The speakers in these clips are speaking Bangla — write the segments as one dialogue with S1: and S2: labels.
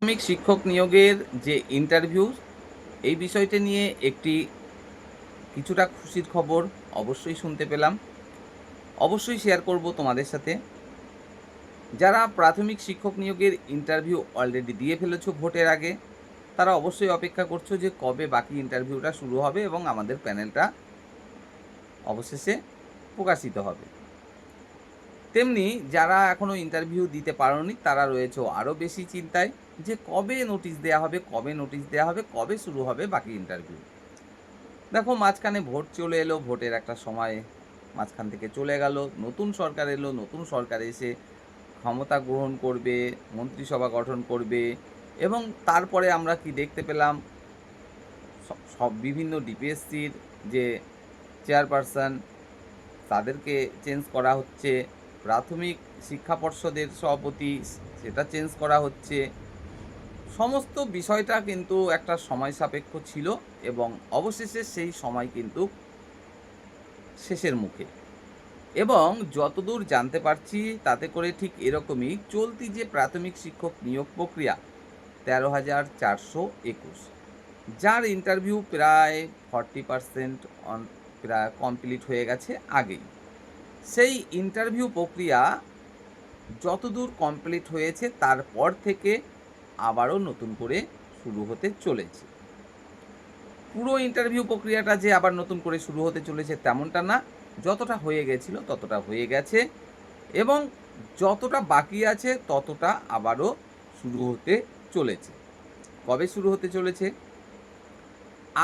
S1: প্রাথমিক শিক্ষক নিয়োগের যে ইন্টারভিউ, এই বিষয়টি নিয়ে কিছুটা খুশির খবর অবশ্যই শুনতে পেলাম। অবশ্যই শেয়ার করব তোমাদের সাথে। যারা প্রাথমিক শিক্ষক নিয়োগের ইন্টারভিউ অলরেডি দিয়ে ফেলেছো ভোটের আগে, তারা অবশ্যই অপেক্ষা করছো যে কবে বাকি ইন্টারভিউটা শুরু হবে এবং আমাদের প্যানেলটা অবশেষে প্রকাশিত হবে। তেমনি যারা এখনও ইন্টারভিউ দিতে পারোনি, তারা রয়েছে আরও বেশি চিন্তায় যে কবে নোটিশ দেওয়া হবে, কবে শুরু হবে বাকি ইন্টারভিউ। দেখো, মাঝখানে ভোট চলে এলো, ভোটের একটা সময় মাঝখান থেকে চলে গেল, নতুন সরকার এলো, নতুন সরকার এসে ক্ষমতা গ্রহণ করবে, মন্ত্রিসভা গঠন করবে এবং তারপরে আমরা কি দেখতে পেলাম, সব বিভিন্ন ডিপিএসসির যে চেয়ারপারসন, তাদেরকে চেঞ্জ করা হচ্ছে, প্রাথমিক শিক্ষা পর্ষদের সভাপতি সেটা চেঞ্জ করা হচ্ছে। সমস্ত বিষয়টা কিন্তু একটা সময় সাপেক্ষ ছিল এবং অবশেষে সেই সময় কিন্তু শেষের মুখে। এবং যতদূর জানতে পারছি তাতে করে ঠিক এরকমই চলতি যে প্রাথমিক শিক্ষক নিয়োগ প্রক্রিয়া 13,421, যার ইন্টারভিউ প্রায় 40% প্রায় কমপ্লিট হয়ে গেছে আগেই। সেই ইন্টারভিউ প্রক্রিয়া যতদূর কমপ্লিট হয়েছে তারপর থেকে আবারও নতুন করে শুরু হতে চলেছে। পুরো ইন্টারভিউ প্রক্রিয়াটা যে আবার নতুন করে শুরু হতে চলেছে তেমনটা না, যতটা হয়ে গেছিল ততটা হয়ে গেছে এবং যতটা বাকি আছে ততটা আবারও শুরু হতে চলেছে। কবে শুরু হতে চলেছে?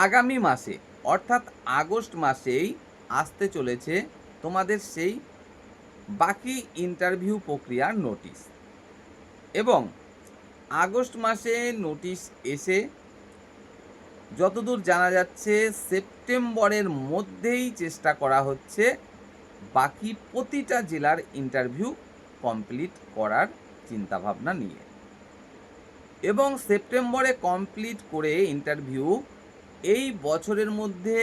S1: আগামী মাসে, অর্থাৎ আগস্ট মাসেই আসতে চলেছে তোমাদের সেই বাকি ইন্টারভিউ প্রক্রিয়ার নোটিশ। এবং আগস্ট মাসে নোটিশ এসে যতদূর জানা যাচ্ছে সেপ্টেম্বরের মধ্যেই চেষ্টা করা হচ্ছে বাকি প্রতিটা জেলার ইন্টারভিউ কমপ্লিট করার চিন্তাভাবনা নিয়ে। এবং সেপ্টেম্বরে কমপ্লিট করে ইন্টারভিউ এই বছরের মধ্যে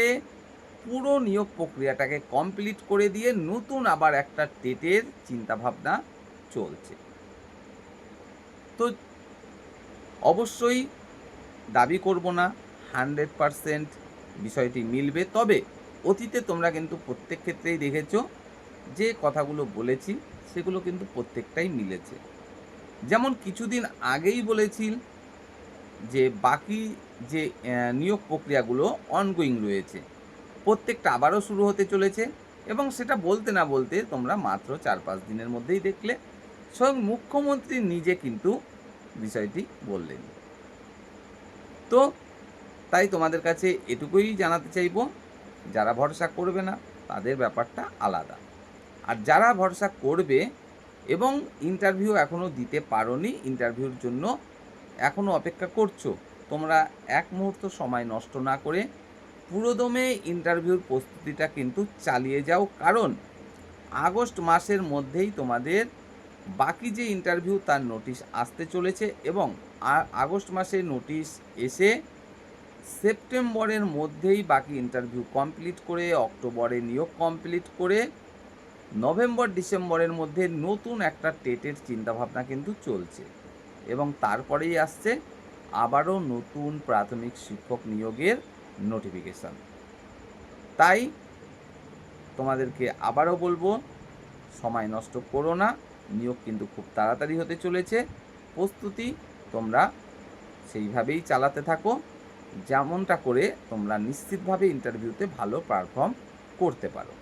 S1: পুরো নিয়োগ প্রক্রিয়াটাকে কমপ্লিট করে দিয়ে নতুন আবার একটা টেটের চিন্তাভাবনা চলছে। তো অবশ্যই দাবি করব না 100% বিষয়টি মিলবে, তবে অতীতে তোমরা কিন্তু প্রত্যেক ক্ষেত্রেই দেখেছো যে কথাগুলো বলেছি সেগুলো কিন্তু প্রত্যেকটাই মিলেছে। যেমন কিছুদিন আগেই বলেছি যে বাকি যে নিয়োগ প্রক্রিয়াগুলো অনগোয়িং রয়েছে, প্রত্যেকটা আবারও শুরু হতে চলেছে এবং সেটা বলতে না বলতে তোমরা মাত্র 4-5 দিনের মধ্যেই দেখলে স্বয়ং মুখ্যমন্ত্রী নিজে কিন্তু বিষয়টি বললেন। তো তাই তোমাদের কাছে এটুকুই জানাতে চাইব, যারা ভরসা করবে না তাদের ব্যাপারটা আলাদা, আর যারা ভরসা করবে এবং ইন্টারভিউ এখনও দিতে পারোনি, ইন্টারভিউর জন্য এখনও অপেক্ষা করছো, তোমরা এক মুহূর্ত সময় নষ্ট না করে পুরোদমে ইন্টারভিউর প্রস্তুতিটা কিন্তু চালিয়ে যাও, কারণ আগস্ট মাসের মধ্যেই তোমাদের বাকি যে ইন্টারভিউ তার নোটিশ আসতে চলেছে এবং আগস্ট মাসে নোটিশ এসে সেপ্টেম্বরের মধ্যেই বাকি ইন্টারভিউ কমপ্লিট করে, অক্টোবরে নিয়োগ কমপ্লিট করে, নভেম্বর ডিসেম্বরের মধ্যে নতুন একটা টেটের চিন্তাভাবনা কিন্তু চলছে এবং তারপরেই আসছে আবারও নতুন প্রাথমিক শিক্ষক নিয়োগের নোটিফিকেশান। তাই তোমাদেরকে আবারও বলবো, সময় নষ্ট করো না, নিয়োগ কিন্তু খুব তাড়াতাড়ি হতে চলেছে। প্রস্তুতি তোমরা সেইভাবেই চালাতে থাকো, যেমনটা করে তোমরা নিশ্চিতভাবে ইন্টারভিউতে ভালো পারফর্ম করতে পারো।